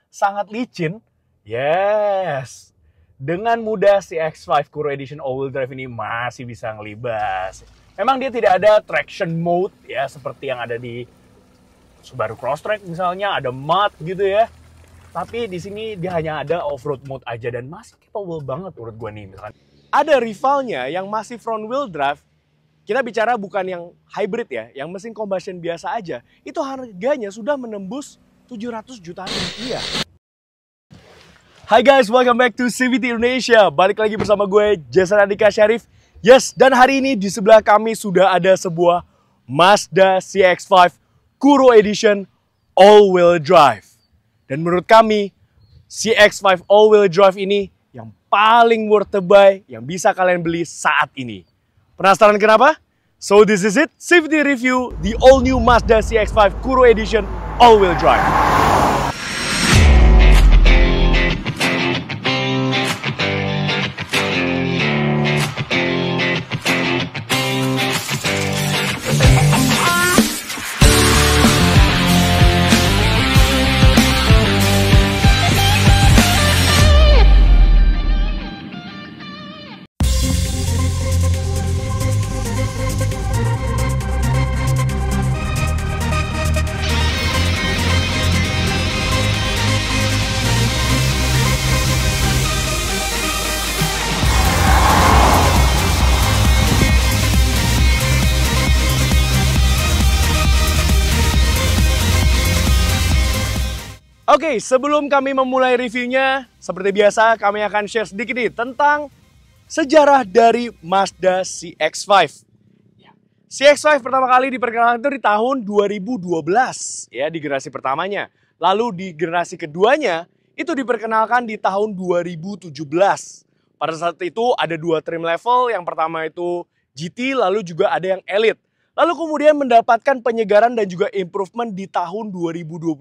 sangat licin. Yes, dengan mudah si X5 Kuro Edition all-wheel drive ini masih bisa ngelibas. Memang dia tidak ada traction mode ya, seperti yang ada di Subaru Crosstrek misalnya, ada mud gitu ya. Tapi di sini dia hanya ada off-road mode aja dan masih capable banget menurut gue nih. Misalkan ada rivalnya yang masih front wheel drive. Kita bicara bukan yang hybrid ya, yang mesin combustion biasa aja. Itu harganya sudah menembus 700 jutaan rupiah. Hai guys, welcome back to CVT Indonesia. Balik lagi bersama gue, Jason Andika Syarif. Yes, dan hari ini di sebelah kami sudah ada sebuah Mazda CX-5 Kuro Edition all-wheel drive. Dan menurut kami, CX-5 all-wheel drive ini yang paling worth the buy, yang bisa kalian beli saat ini. Penasaran kenapa? So this is it, CVT review the all-new Mazda CX-5 Kuro Edition all-wheel drive. Oke, sebelum kami memulai reviewnya, seperti biasa kami akan share sedikit nih tentang sejarah dari Mazda CX-5. CX-5 pertama kali diperkenalkan itu di tahun 2012 ya, di generasi pertamanya. Lalu di generasi keduanya itu diperkenalkan di tahun 2017. Pada saat itu ada dua trim level, yang pertama itu GT, lalu juga ada yang Elite. Lalu kemudian mendapatkan penyegaran dan juga improvement di tahun 2022.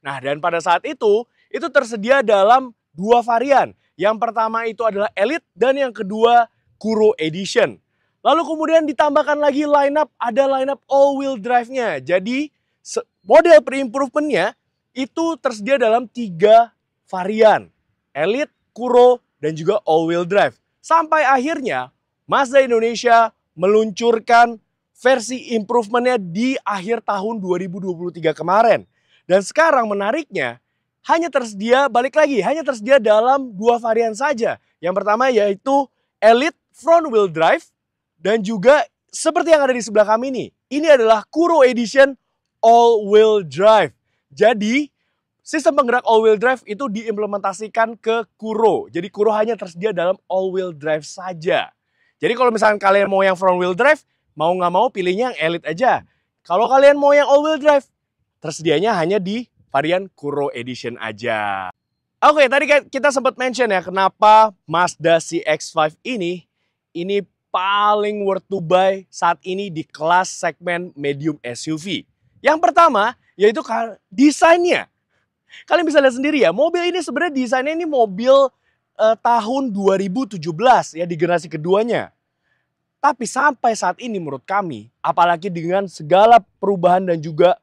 Nah, dan pada saat itu tersedia dalam dua varian. Yang pertama itu adalah Elite dan yang kedua Kuro Edition. Lalu kemudian ditambahkan lagi ada lineup all-wheel drive-nya. Jadi model pre-improvement-nya itu tersedia dalam 3 varian. Elite, Kuro, dan juga all-wheel drive. Sampai akhirnya Mazda Indonesia meluncurkan versi improvement-nya di akhir tahun 2023 kemarin. Dan sekarang menariknya, hanya tersedia dalam 2 varian saja. Yang pertama yaitu Elite Front Wheel Drive dan juga seperti yang ada di sebelah kami ini. Ini adalah Kuro Edition All Wheel Drive. Jadi sistem penggerak all wheel drive itu diimplementasikan ke Kuro. Jadi Kuro hanya tersedia dalam all wheel drive saja. Jadi kalau misalkan kalian mau yang front wheel drive, mau nggak mau pilihnya yang Elite aja. Kalau kalian mau yang all wheel drive, tersedianya hanya di varian Kuro Edition aja. Oke, tadi kita sempat mention ya kenapa Mazda CX-5 ini paling worth to buy saat ini di kelas segmen medium SUV. Yang pertama yaitu desainnya. Kalian bisa lihat sendiri ya, mobil ini sebenarnya desainnya ini mobil tahun 2017 ya, di generasi keduanya. Tapi sampai saat ini menurut kami, apalagi dengan segala perubahan dan juga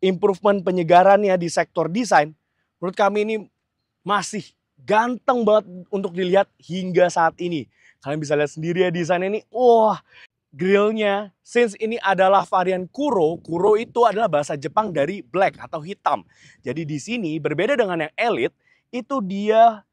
improvement penyegarannya di sektor desain, menurut kami ini masih ganteng banget untuk dilihat hingga saat ini. Kalian bisa lihat sendiri ya desainnya ini, wah, grillnya, since ini adalah varian Kuro, Kuro itu adalah bahasa Jepang dari black atau hitam. Jadi di sini berbeda dengan yang Elite, itu dia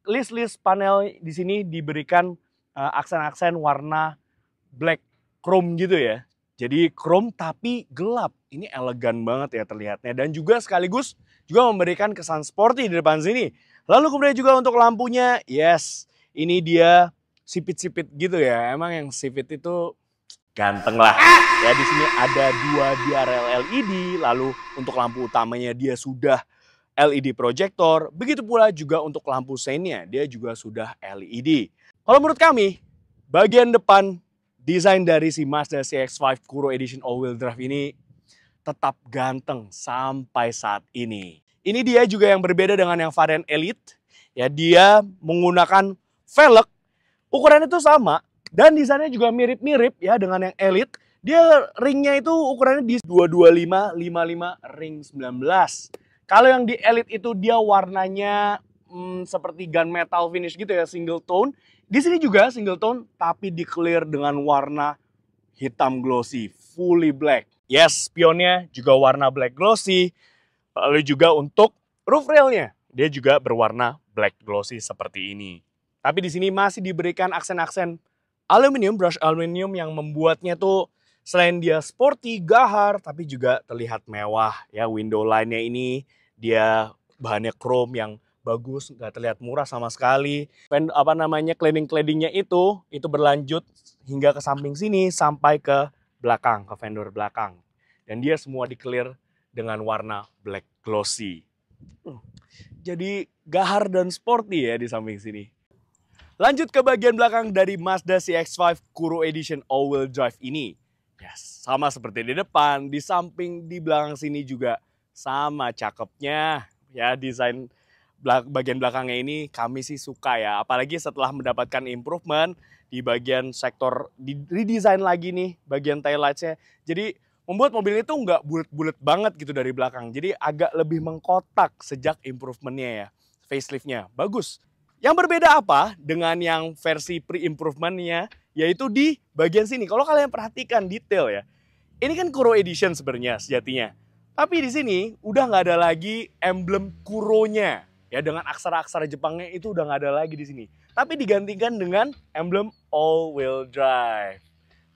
list panel di sini diberikan aksen-aksen warna black chrome gitu ya. Jadi chrome tapi gelap. Ini elegan banget ya terlihatnya. Dan juga sekaligus juga memberikan kesan sporty di depan sini. Lalu kemudian juga untuk lampunya, yes, ini dia sipit-sipit gitu ya. Emang yang sipit itu ganteng lah. Ya di sini ada 2 DRL LED. Lalu untuk lampu utamanya dia sudah LED projector. Begitu pula juga untuk lampu seinnya, dia juga sudah LED. Kalau menurut kami, bagian depan desain dari si Mazda CX-5 Kuro Edition all-wheel drive ini tetap ganteng sampai saat ini. Ini dia juga yang berbeda dengan yang varian Elite. Ya, dia menggunakan velg. Ukurannya itu sama dan desainnya juga mirip-mirip ya dengan yang Elite. Dia ringnya itu ukurannya di 225/55 ring 19. Kalau yang di Elite itu dia warnanya seperti gunmetal finish gitu ya, single tone. Di sini juga single tone, tapi di clear dengan warna hitam glossy, fully black. Yes, spionnya juga warna black glossy. Lalu juga untuk roof railnya, dia juga berwarna black glossy seperti ini. Tapi di sini masih diberikan aksen-aksen aluminium, brush aluminium yang membuatnya tuh selain dia sporty, gahar, tapi juga terlihat mewah. Ya, window line-nya ini dia bahannya chrome yang bagus, nggak terlihat murah sama sekali. Cladding-claddingnya itu berlanjut hingga ke samping sini sampai ke belakang, ke fender belakang. Dan dia semua di-clear dengan warna black glossy. Jadi gahar dan sporty ya di samping sini. Lanjut ke bagian belakang dari Mazda CX-5 Kuro Edition All-Wheel Drive ini. Yes, sama seperti di depan, di samping, di belakang sini juga sama cakepnya. Ya, desain bagian belakangnya ini kami sih suka ya. Apalagi setelah mendapatkan improvement di bagian sektor, di redesign lagi nih bagian taillights-nya. Jadi membuat mobil itu nggak bulat-bulat banget gitu dari belakang. Jadi agak lebih mengkotak sejak improvementnya ya. Facelift-nya bagus. Yang berbeda apa dengan yang versi pre-improvement-nya, yaitu di bagian sini. Kalau kalian perhatikan detail ya, ini kan Kuro Edition sebenarnya sejatinya. Tapi di sini udah nggak ada lagi emblem Kuronya. Ya, dengan aksara-aksara Jepangnya itu udah nggak ada lagi di sini. Tapi digantikan dengan emblem all-wheel drive.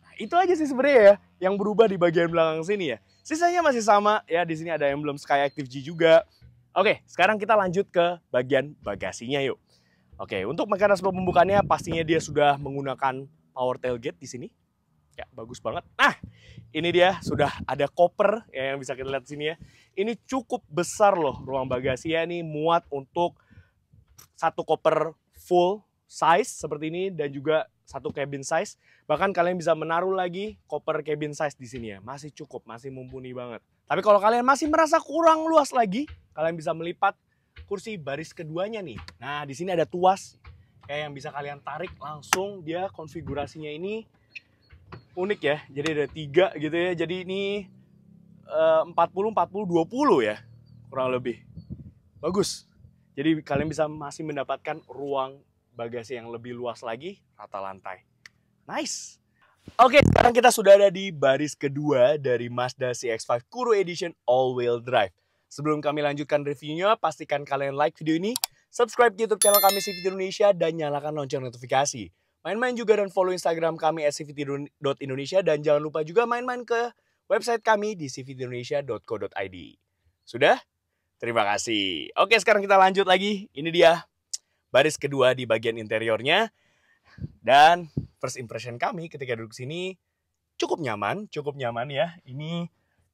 Nah, itu aja sih sebenarnya ya yang berubah di bagian belakang sini ya. Sisanya masih sama ya, di sini ada emblem Skyactiv G juga. Oke, sekarang kita lanjut ke bagian bagasinya yuk. Oke, untuk mekanisme pembukaannya pastinya dia sudah menggunakan power tailgate di sini. Ya, bagus banget. Nah, ini dia sudah ada koper ya, yang bisa kita lihat di sini ya. Ini cukup besar loh ruang bagasinya, nih muat untuk satu koper full size seperti ini dan juga satu cabin size. Bahkan kalian bisa menaruh lagi koper cabin size di sini ya. Masih cukup, masih mumpuni banget. Tapi kalau kalian masih merasa kurang luas lagi, kalian bisa melipat kursi baris keduanya nih. Nah, di sini ada tuas yang bisa kalian tarik langsung. Dia konfigurasinya ini unik ya. Jadi ada 3 gitu ya. Jadi ini 40 40 20 ya. Kurang lebih. Bagus. Jadi kalian bisa masih mendapatkan ruang bagasi yang lebih luas lagi, rata lantai. Nice. Oke, sekarang kita sudah ada di baris kedua dari Mazda CX-5 Kuro Edition All-Wheel Drive. Sebelum kami lanjutkan reviewnya, pastikan kalian like video ini, subscribe YouTube channel kami CVT Indonesia, dan nyalakan lonceng notifikasi. Main-main juga dan follow Instagram kami @cvt.indonesia, dan jangan lupa juga main-main ke website kami di cvtindonesia.co.id. Sudah? Terima kasih. Oke, sekarang kita lanjut lagi. Ini dia baris kedua di bagian interiornya. Dan first impression kami ketika duduk sini cukup nyaman ya. Ini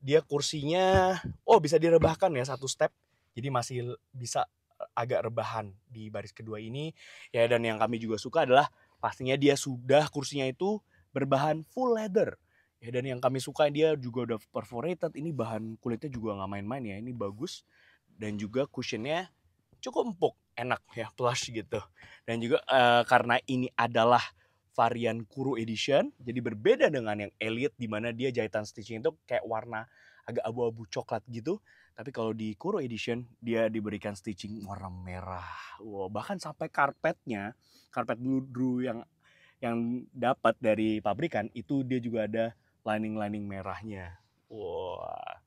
dia kursinya, bisa direbahkan ya satu step. Jadi masih bisa agak rebahan di baris kedua ini. Ya, dan yang kami juga suka adalah pastinya dia sudah kursinya itu berbahan full leather. Ya, dan yang kami suka dia juga udah perforated. Ini bahan kulitnya juga nggak main-main ya. Ini bagus. Dan juga cushionnya cukup empuk, enak ya, plush gitu. Dan juga karena ini adalah varian Kuro Edition, jadi berbeda dengan yang Elite di mana dia jahitan stitching itu kayak warna agak abu-abu coklat gitu. Tapi kalau di Kuro Edition dia diberikan stitching warna merah. Wow, bahkan sampai karpetnya, karpet bludru yang dapat dari pabrikan itu dia juga ada lining-lining merahnya. Wah.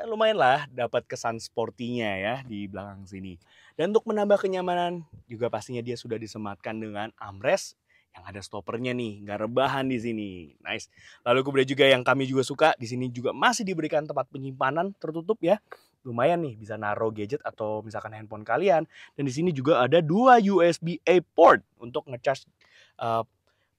Lumayan lah dapat kesan sportinya ya di belakang sini. Dan untuk menambah kenyamanan juga pastinya dia sudah disematkan dengan armrest yang ada stoppernya nih, nggak rebahan di sini. Nice. Lalu kemudian juga yang kami juga suka di sini juga masih diberikan tempat penyimpanan tertutup ya. Lumayan nih bisa naruh gadget atau misalkan handphone kalian. Dan di sini juga ada 2 USB-A port untuk ngecas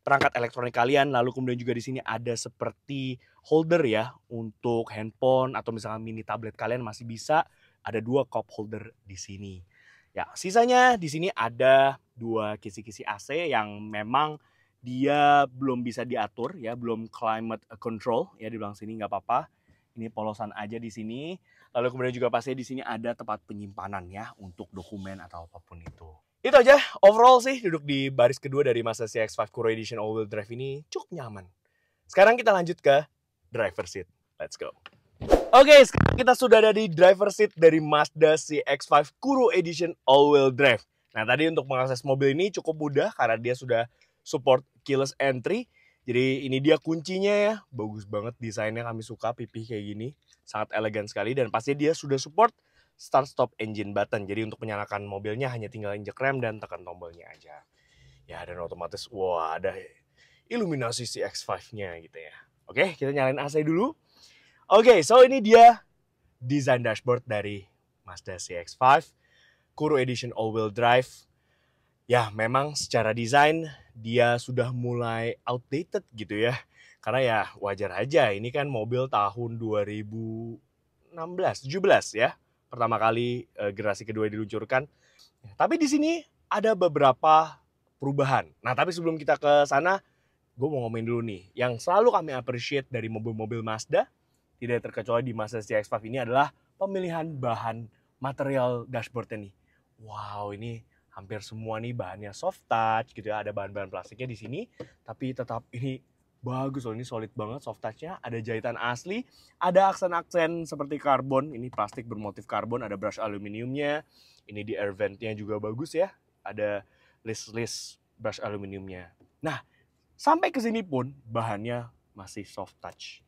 perangkat elektronik kalian. Lalu kemudian juga di sini ada seperti holder ya untuk handphone atau misalkan mini tablet kalian masih bisa. Ada 2 cup holder di sini. Ya, sisanya di sini ada 2 kisi-kisi AC yang memang dia belum bisa diatur ya, belum climate control ya di belakang sini, nggak apa-apa. Ini polosan aja di sini. Lalu kemudian juga pasti di sini ada tempat penyimpanan ya untuk dokumen atau apapun itu. Itu aja overall sih duduk di baris kedua dari Mazda CX-5 Kuro Edition All-Wheel Drive ini cukup nyaman. Sekarang kita lanjut ke driver seat. Let's go. Oke, sekarang kita sudah ada di driver seat dari Mazda CX-5 Kuro Edition All-Wheel Drive. Nah, tadi untuk mengakses mobil ini cukup mudah karena dia sudah support keyless entry. Jadi ini dia kuncinya ya, bagus banget desainnya, kami suka pipih kayak gini. Sangat elegan sekali dan pasti dia sudah support start stop engine button. Jadi untuk menyalakan mobilnya hanya tinggal injek rem dan tekan tombolnya aja. Ya, dan otomatis wah ada iluminasi CX-5-nya gitu ya. Oke, kita nyalain AC dulu. Oke, so ini dia desain dashboard dari Mazda CX-5 Kuro Edition All-Wheel Drive. Ya, memang secara desain dia sudah mulai outdated gitu ya. Karena ya wajar aja, ini kan mobil tahun 2016, 17 ya. Pertama kali generasi kedua diluncurkan. Tapi di sini ada beberapa perubahan. Nah, tapi sebelum kita ke sana, gue mau ngomongin dulu nih. Yang selalu kami appreciate dari mobil-mobil Mazda, tidak terkecuali di Mazda CX-5 ini adalah pemilihan bahan material dashboardnya nih. Wow, ini hampir semua nih bahannya soft touch gitu ya. Ada bahan-bahan plastiknya di sini, tapi tetap ini bagus loh, ini solid banget soft touch-nya. Ada jahitan asli, ada aksen-aksen seperti karbon. Ini plastik bermotif karbon, ada brush aluminiumnya. Ini di air vent-nya juga bagus ya. Ada list-list brush aluminiumnya. Nah, sampai ke sini pun bahannya masih soft touch.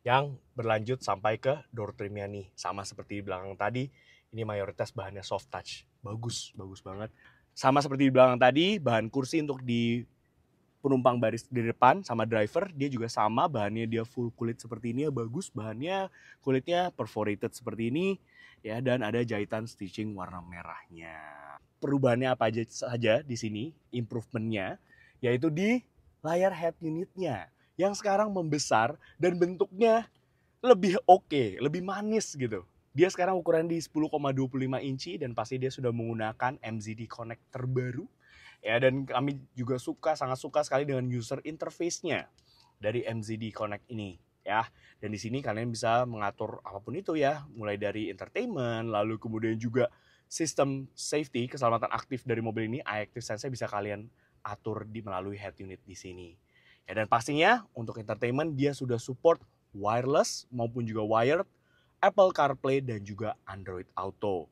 Yang berlanjut sampai ke door trimnya nih. Sama seperti di belakang tadi, ini mayoritas bahannya soft touch. Bagus banget. Sama seperti di belakang tadi, bahan kursi untuk di penumpang baris di depan sama driver, dia juga sama, bahannya dia full kulit seperti ini ya, bagus. Bahannya kulitnya perforated seperti ini ya, dan ada jahitan stitching warna merahnya. Perubahannya apa aja saja di sini, improvementnya, yaitu di layar head unitnya yang sekarang membesar dan bentuknya lebih oke, lebih manis gitu. Dia sekarang ukuran di 10,25 inci dan pasti dia sudah menggunakan MZD Connect terbaru. Ya, dan kami juga sangat suka sekali dengan user interface-nya dari MZD Connect ini ya. Dan di sini kalian bisa mengatur apapun itu ya, mulai dari entertainment, lalu kemudian juga sistem safety, keselamatan aktif dari mobil ini, iActive Sense bisa kalian atur melalui head unit di sini. Ya, dan pastinya untuk entertainment dia sudah support wireless maupun juga wired, Apple CarPlay dan juga Android Auto.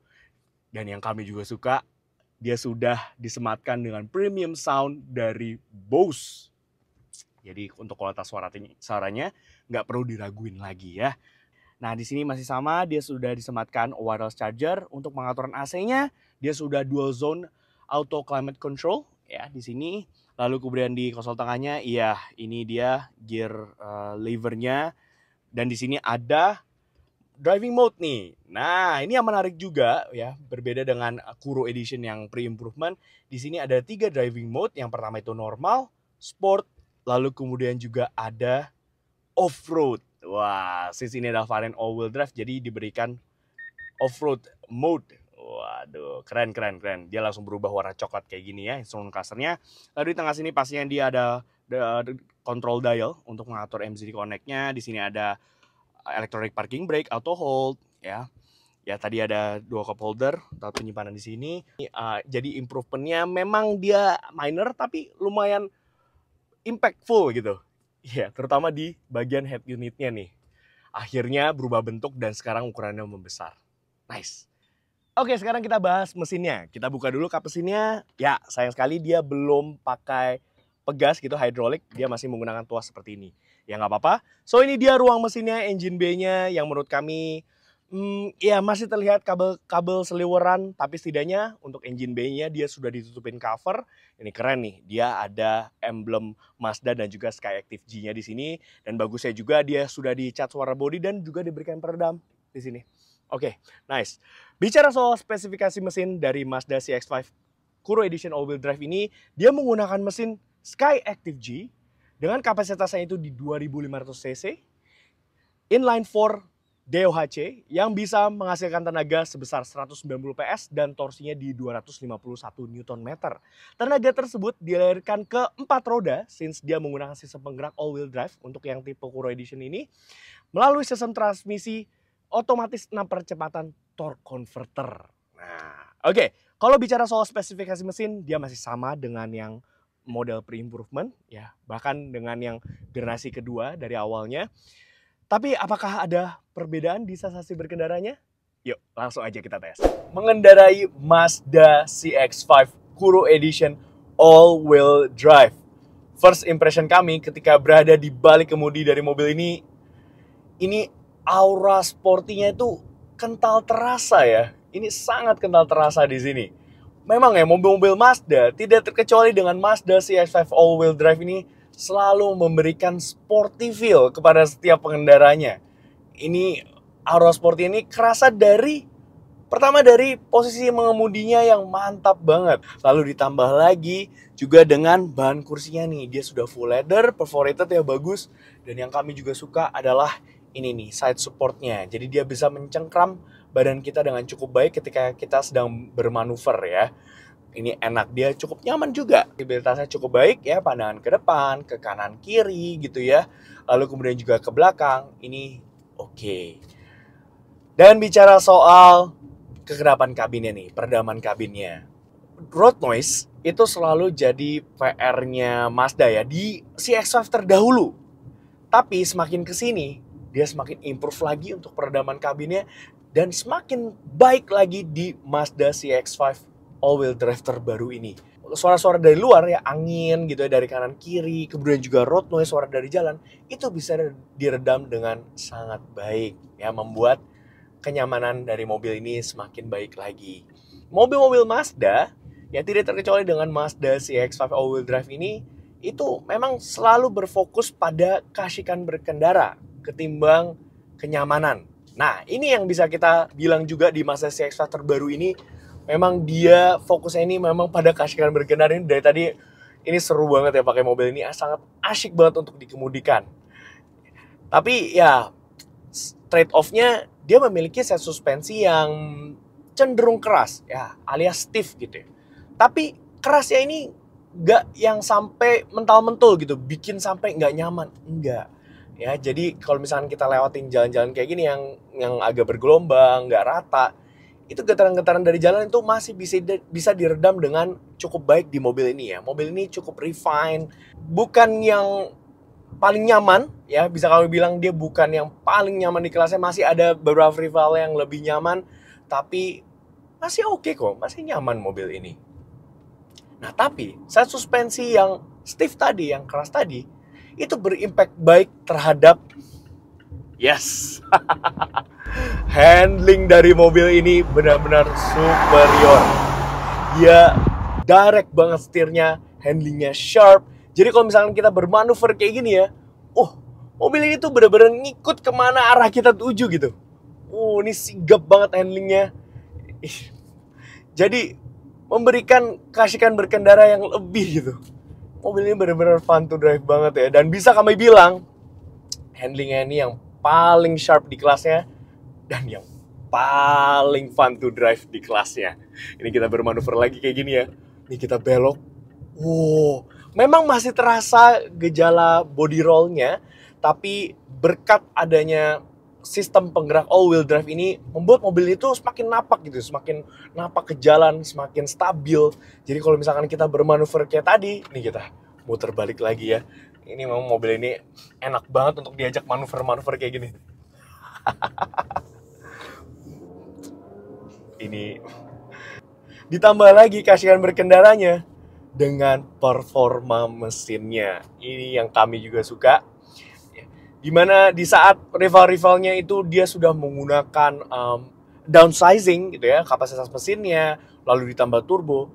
Dan yang kami juga suka, dia sudah disematkan dengan premium sound dari Bose. Jadi untuk kualitas suaranya nggak perlu diraguin lagi ya. Nah, di sini masih sama, dia sudah disematkan wireless charger. Untuk pengaturan AC-nya, dia sudah dual zone auto climate control ya di sini. Lalu kemudian di konsol tengahnya, iya ini dia gear levernya. Dan di sini ada driving mode nih. Nah, ini yang menarik juga ya, berbeda dengan Kuro Edition yang pre-improvement. Di sini ada 3 driving mode. Yang pertama itu normal, sport, lalu kemudian juga ada off-road. Wah, since ini adalah varian all-wheel drive, jadi diberikan off-road mode. Waduh, keren. Dia langsung berubah warna coklat kayak gini ya, instrumen clusternya. Lalu di tengah sini pastinya dia ada control dial untuk mengatur MZD Connect-nya. Di sini ada electronic parking brake, auto hold ya. Ya, tadi ada 2 cup holder, tempat penyimpanan di sini. Jadi improvementnya memang dia minor tapi lumayan impactful gitu. Ya, terutama di bagian head unitnya nih. Akhirnya berubah bentuk dan sekarang ukurannya membesar. Nice. Oke, sekarang kita bahas mesinnya. Kita buka dulu kap mesinnya. Ya, sayang sekali dia belum pakai pegas gitu, hidrolik. Dia masih menggunakan tuas seperti ini. Ya nggak apa-apa. So, ini dia ruang mesinnya, engine bay-nya yang menurut kami ya masih terlihat kabel seliweran. Tapi setidaknya untuk engine bay-nya dia sudah ditutupin cover. Ini keren nih. Dia ada emblem Mazda dan juga Skyactiv G-nya di sini. Dan bagusnya juga dia sudah dicat warna body dan juga diberikan peredam di sini. Oke, nice. Bicara soal spesifikasi mesin dari Mazda CX-5 Kuro Edition All-Wheel Drive ini, dia menggunakan mesin Skyactiv G dengan kapasitasnya itu di 2500 cc, inline 4 DOHC yang bisa menghasilkan tenaga sebesar 190 PS dan torsinya di 251 Nm. Tenaga tersebut dilahirkan ke 4 roda since dia menggunakan sistem penggerak all-wheel drive untuk yang tipe Kuro Edition ini melalui sistem transmisi otomatis 6 percepatan torque converter. Nah, oke. Kalau bicara soal spesifikasi mesin, dia masih sama dengan yang model pre-improvement ya, bahkan dengan yang generasi kedua dari awalnya. Tapi apakah ada perbedaan di sensasi berkendaranya? Yuk, langsung aja kita tes. Mengendarai Mazda CX-5 Kuro Edition All-Wheel Drive. First impression kami ketika berada di balik kemudi dari mobil ini aura sportinya itu kental terasa ya. Ini sangat kental terasa di sini. Memang ya, mobil-mobil Mazda, tidak terkecuali dengan Mazda CX-5 All-Wheel Drive ini, selalu memberikan sporty feel kepada setiap pengendaranya. Ini aura sporty ini kerasa pertama dari posisi mengemudinya yang mantap banget. Lalu ditambah lagi juga dengan bahan kursinya nih. Dia sudah full leather, perforated ya, bagus. Dan yang kami juga suka adalah ini nih, side supportnya. Jadi dia bisa mencengkram badan kita dengan cukup baik ketika kita sedang bermanuver ya. Ini enak, dia cukup nyaman juga. Visibilitasnya cukup baik ya, pandangan ke depan, ke kanan, kiri gitu ya. Lalu kemudian juga ke belakang, ini oke. Dan bicara soal kekedapan kabinnya nih, peredaman kabinnya. Road noise itu selalu jadi PR-nya Mazda ya, di CX-5 terdahulu. Tapi semakin kesini, dia semakin improve lagi untuk peredaman kabinnya. Dan semakin baik lagi di Mazda CX-5 all-wheel drive terbaru ini. Suara-suara dari luar ya, angin gitu ya, dari kanan kiri, kemudian juga road noise, suara dari jalan, itu bisa diredam dengan sangat baik ya, membuat kenyamanan dari mobil ini semakin baik lagi. Mobil-mobil Mazda yang tidak terkecuali dengan Mazda CX-5 all-wheel drive ini, itu memang selalu berfokus pada keasikan berkendara ketimbang kenyamanan. Nah, ini yang bisa kita bilang juga di Mazda CX-5 terbaru ini, memang dia fokusnya ini memang pada keasikan berkendara. Ini dari tadi ini seru banget ya pakai mobil ini, sangat asyik banget untuk dikemudikan. Tapi ya trade off-nya dia memiliki set suspensi yang cenderung keras ya, alias stiff gitu ya. Tapi kerasnya ini nggak yang sampai mental-mentul gitu, bikin sampai nggak nyaman, enggak. Ya, jadi kalau misalkan kita lewatin jalan-jalan kayak gini yang agak bergelombang, nggak rata, itu getaran-getaran dari jalan itu masih bisa diredam dengan cukup baik di mobil ini ya. Mobil ini cukup refine, bukan yang paling nyaman ya, bisa kami bilang dia bukan yang paling nyaman di kelasnya, masih ada beberapa rival yang lebih nyaman, tapi masih oke kok, masih nyaman mobil ini. Nah, tapi set suspensi yang stiff tadi, yang keras tadi, itu berimpact baik terhadap handling dari mobil ini benar-benar superior. Dia direct banget setirnya, handlingnya sharp. Jadi kalau misalkan kita bermanuver kayak gini ya, mobil ini tuh benar-benar ngikut kemana arah kita tuju gitu. Ini sigap banget handlingnya. Jadi memberikan keasikan berkendara yang lebih gitu. Mobil ini benar-benar fun to drive banget ya. Dan bisa kami bilang, handlingnya ini yang paling sharp di kelasnya, dan yang paling fun to drive di kelasnya. Ini kita bermanuver lagi kayak gini ya. Ini kita belok. Memang masih terasa gejala body roll-nya, tapi berkat adanya sistem penggerak all-wheel drive ini membuat mobil itu semakin napak gitu, semakin napak ke jalan, semakin stabil. Jadi kalau misalkan kita bermanuver kayak tadi, nih kita muter balik lagi ya. Ini memang mobil ini enak banget untuk diajak manuver-manuver kayak gini. Ini ditambah lagi keasikan berkendaranya dengan performa mesinnya. Ini yang kami juga suka. Dimana di saat rival-rivalnya itu dia sudah menggunakan downsizing gitu ya, kapasitas mesinnya, lalu ditambah turbo,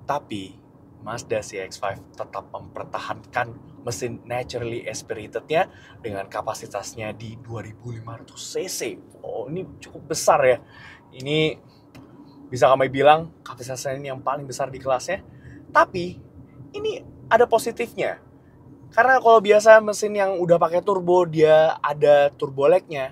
tapi Mazda CX-5 tetap mempertahankan mesin naturally aspirated-nya dengan kapasitasnya di 2500 cc. Ini cukup besar ya. Ini bisa kami bilang kapasitasnya ini yang paling besar di kelasnya. Tapi ini ada positifnya. Karena kalau biasa mesin yang udah pakai turbo dia ada turbo lag-nya.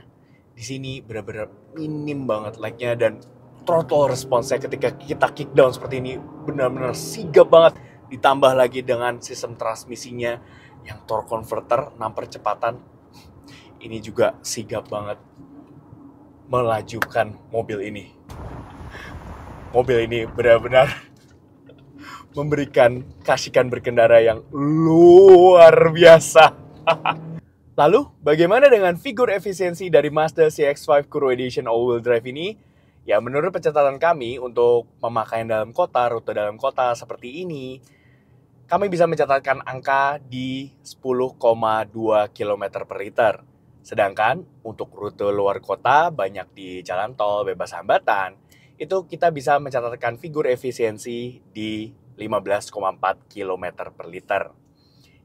Di sini benar-benar minim banget lag-nya, dan throttle response-nya ketika kita kick down seperti ini benar-benar sigap banget. Ditambah lagi dengan sistem transmisinya yang torque converter 6 percepatan. Ini juga sigap banget melajukan mobil ini. Mobil ini benar-benar memberikan keasikan berkendara yang luar biasa. Lalu, bagaimana dengan figur efisiensi dari Mazda CX-5 Kuro Edition All-Wheel Drive ini? Ya, menurut pencatatan kami untuk pemakaian dalam kota, rute dalam kota seperti ini, kami bisa mencatatkan angka di 10,2 km per liter. Sedangkan untuk rute luar kota, banyak di jalan tol, bebas hambatan, itu kita bisa mencatatkan figur efisiensi di 15,4 km per liter.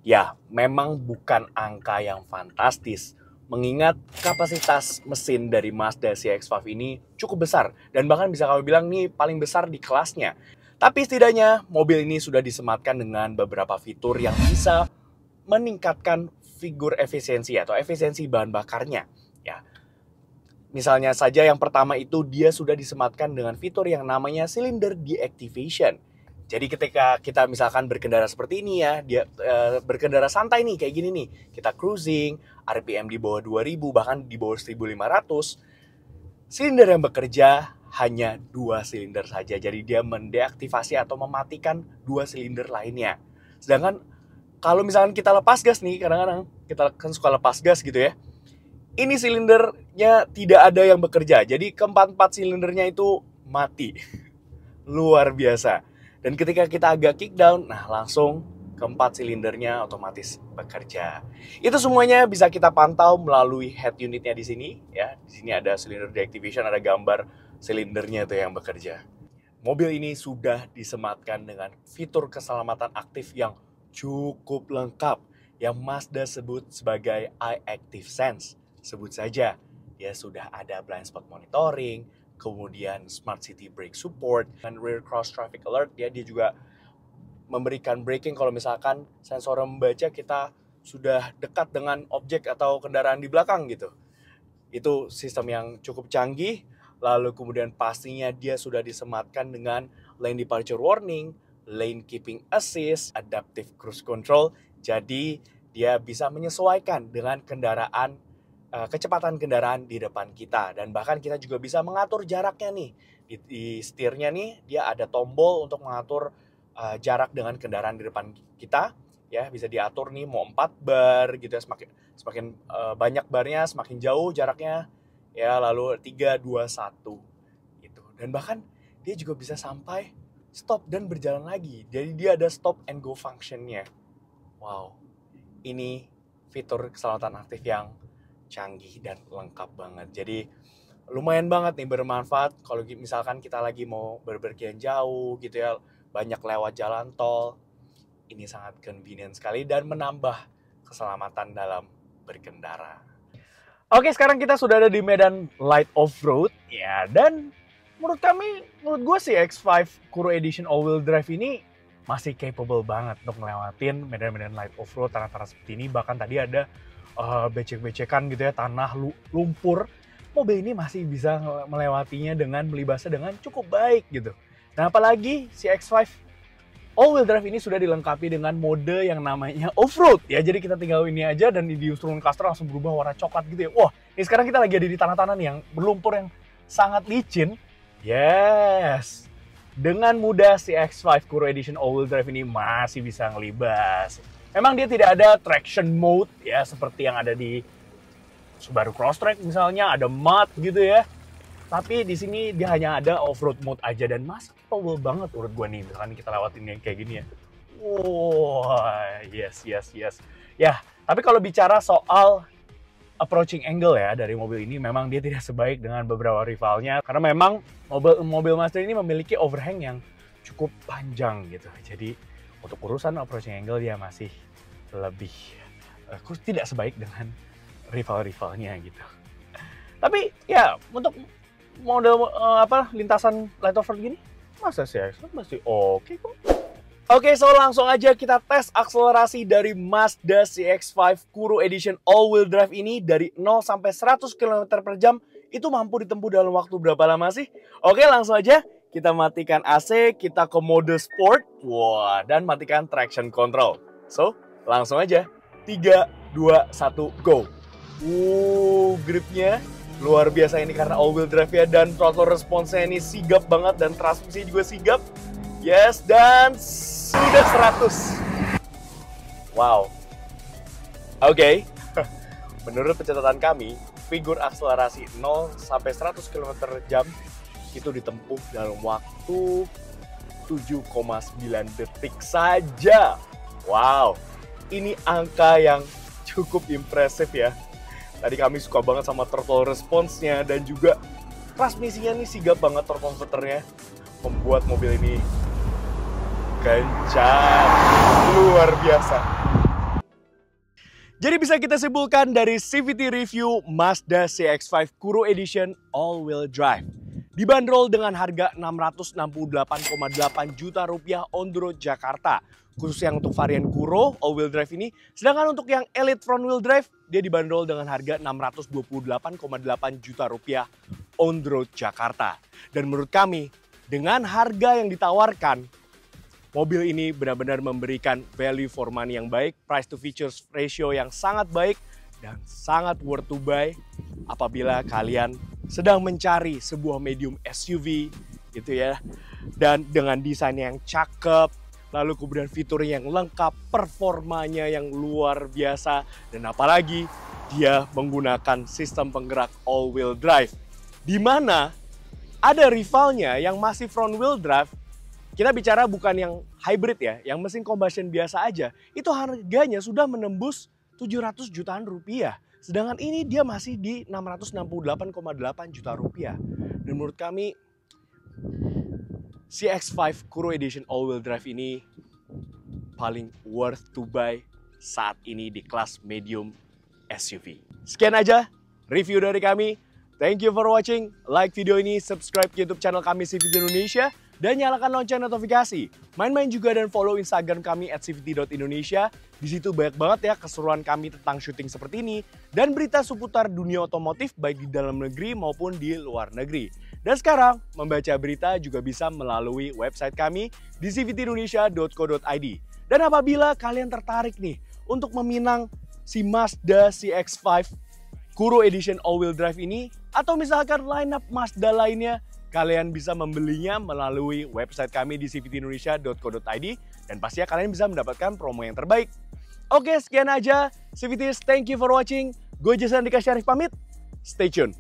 Ya, memang bukan angka yang fantastis, mengingat kapasitas mesin dari Mazda CX-5 ini cukup besar, dan bahkan bisa kami bilang nih paling besar di kelasnya. Tapi setidaknya mobil ini sudah disematkan dengan beberapa fitur yang bisa meningkatkan figur efisiensi atau efisiensi bahan bakarnya. Ya, misalnya saja yang pertama itu dia sudah disematkan dengan fitur yang namanya cylinder deactivation. Jadi ketika kita misalkan berkendara seperti ini ya, dia berkendara santai nih kayak gini nih. Kita cruising, RPM di bawah 2000 bahkan di bawah 1500. Silinder yang bekerja hanya 2 silinder saja. Jadi dia mendeaktivasi atau mematikan 2 silinder lainnya. Sedangkan kalau misalkan kita lepas gas nih, kadang-kadang kita kan suka lepas gas gitu ya. Ini silindernya tidak ada yang bekerja. Jadi keempat-empat silindernya itu mati. Luar biasa. Dan ketika kita agak kick down, nah langsung keempat silindernya otomatis bekerja. Itu semuanya bisa kita pantau melalui head unitnya di sini. Ya, di sini ada cylinder deactivation, ada gambar silindernya tuh yang bekerja. Mobil ini sudah disematkan dengan fitur keselamatan aktif yang cukup lengkap, yang Mazda sebut sebagai iActive Sense. Sebut saja, ya sudah ada blind spot monitoring, kemudian Smart City Brake Support, dan Rear Cross Traffic Alert. Ya, dia juga memberikan braking kalau misalkan sensor membaca kita sudah dekat dengan objek atau kendaraan di belakang gitu. Itu sistem yang cukup canggih. Lalu kemudian pastinya dia sudah disematkan dengan Lane Departure Warning, Lane Keeping Assist, Adaptive Cruise Control. Jadi dia bisa menyesuaikan dengan kecepatan kendaraan di depan kita, dan bahkan kita juga bisa mengatur jaraknya nih di setirnya nih. Dia ada tombol untuk mengatur jarak dengan kendaraan di depan kita ya, bisa diatur nih mau 4 bar gitu ya, semakin banyak barnya semakin jauh jaraknya ya, lalu 3, 2, 1 gitu. Dan bahkan dia juga bisa sampai stop dan berjalan lagi, jadi dia ada stop and go functionnya. Wow, ini fitur keselamatan aktif yang canggih dan lengkap banget. Jadi lumayan banget nih bermanfaat kalau misalkan kita lagi mau berpergian jauh gitu ya, banyak lewat jalan tol. Ini sangat convenient sekali dan menambah keselamatan dalam berkendara. Oke, sekarang kita sudah ada di medan light off-road ya, dan menurut gue sih X5 Kuro Edition All-Wheel Drive ini masih capable banget untuk ngelewatin medan-medan light off-road tanah-tanah seperti ini. Bahkan tadi ada becek-becekan gitu ya, tanah, lumpur. Mobil ini masih bisa melewatinya dengan melibasnya dengan cukup baik gitu. Nah, apalagi si X5 All-Wheel Drive ini sudah dilengkapi dengan mode yang namanya off-road ya. Jadi kita tinggal ini aja dan di instrumen cluster langsung berubah warna coklat gitu ya. Wah, ini sekarang kita lagi ada di tanah-tanah nih yang berlumpur yang sangat licin. Yes, dengan mudah si X5 Kuro Edition All-Wheel Drive ini masih bisa ngelibas. Memang dia tidak ada traction mode ya seperti yang ada di Subaru Crosstrek misalnya, ada mud gitu ya. Tapi di sini dia hanya ada off-road mode aja dan masih capable banget menurut gue nih. Misalkan kita lewatin yang kayak gini ya. Wow, yes. Ya, tapi kalau bicara soal approaching angle ya dari mobil ini, memang dia tidak sebaik dengan beberapa rivalnya. Karena memang mobil Mazda ini memiliki overhang yang cukup panjang gitu. Jadi untuk urusan approaching angle dia masih lebih tidak sebaik dengan rival-rivalnya gitu. Tapi ya untuk model lintasan light off-road gini masa sih masih oke kok. Oke, so langsung aja kita tes akselerasi dari Mazda CX-5 Kuro Edition All-Wheel Drive ini dari 0 sampai 100 km per jam. Itu mampu ditempuh dalam waktu berapa lama sih? Oke, langsung aja kita matikan AC, kita ke mode sport, wah, dan matikan traction control. So, langsung aja 3, 2, 1, go. Gripnya luar biasa ini karena all-wheel drive ya, dan throttle response-nya ini sigap banget dan transmisi juga sigap. Yes, dan sudah 100. Wow. Oke. menurut pencatatan kami, figur akselerasi 0 sampai 100 km/jam itu ditempuh dalam waktu 7,9 detik saja. Wow, ini angka yang cukup impresif ya. Tadi kami suka banget sama throttle response-nya dan juga transmisinya nih sigap banget throttle converter-nya. Membuat mobil ini kencang, luar biasa. Jadi bisa kita simpulkan dari CVT review Mazda CX-5 Kuro Edition All-Wheel Drive dibanderol dengan harga Rp668,8 juta on the road Jakarta, khususnya untuk varian Kuro All-Wheel Drive ini. Sedangkan untuk yang Elite Front Wheel Drive, dia dibanderol dengan harga Rp628,8 juta on the road Jakarta. Dan menurut kami, dengan harga yang ditawarkan, mobil ini benar-benar memberikan value for money yang baik, price to features ratio yang sangat baik, dan sangat worth to buy apabila kalian sedang mencari sebuah medium SUV gitu ya. Dan dengan desain yang cakep, lalu kemudian fitur yang lengkap, performanya yang luar biasa, dan apalagi dia menggunakan sistem penggerak all-wheel drive. Di mana ada rivalnya yang masih front wheel drive, kita bicara bukan yang hybrid ya, yang mesin combustion biasa aja, itu harganya sudah menembus 700 jutaan rupiah. Sedangkan ini dia masih di 668,8 juta rupiah. Dan menurut kami CX-5 Kuro Edition All-Wheel Drive ini paling worth to buy saat ini di kelas medium SUV. Sekian aja review dari kami. Thank you for watching. Like video ini, subscribe YouTube channel kami CVT Indonesia, dan nyalakan lonceng notifikasi. Main-main juga dan follow Instagram kami @cvt.indonesia. Di situ banyak banget ya keseruan kami tentang syuting seperti ini dan berita seputar dunia otomotif baik di dalam negeri maupun di luar negeri. Dan sekarang membaca berita juga bisa melalui website kami di cvtindonesia.co.id. Dan apabila kalian tertarik nih untuk meminang si Mazda CX-5 Kuro Edition All-Wheel Drive ini, atau misalkan lineup Mazda lainnya, kalian bisa membelinya melalui website kami di cvtindonesia.co.id, dan pastinya kalian bisa mendapatkan promo yang terbaik. Oke, sekian aja CVTers, thank you for watching. Gue Jason Andika Syarif pamit, stay tune.